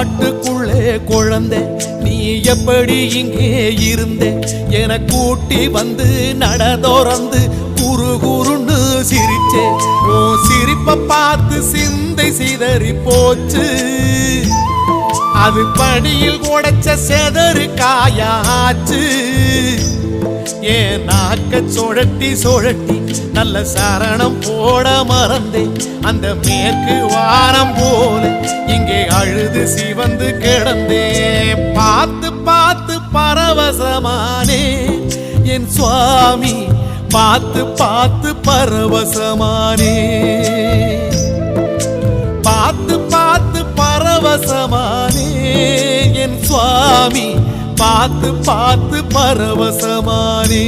காட்டுக்குள்ளே குழந்தை நீ எப்படி இங்கே இருந்தே என கூட்டி வந்து நடதோறந்து குறு குறுன்னு சிரிச்சே உன் சிரிப்ப பார்த்து சிந்தை சிதறி போச்சு அது படியில் உடைச்ச செதறு காயாச்சு ஏன் நாக்க சுழட்டி சுழட்டி நல்ல சரணம் போட மறந்தேன் அந்த மேற்கு வாரம் போல இங்கே அழுது சிவந்து கிடந்தேன் பார்த்து பார்த்து பரவசமானே என் சுவாமி பார்த்து பார்த்து பரவசமானே பார்த்து பார்த்து பரவசமானே என் சுவாமி பார்த்து பார்த்து பரவசமானே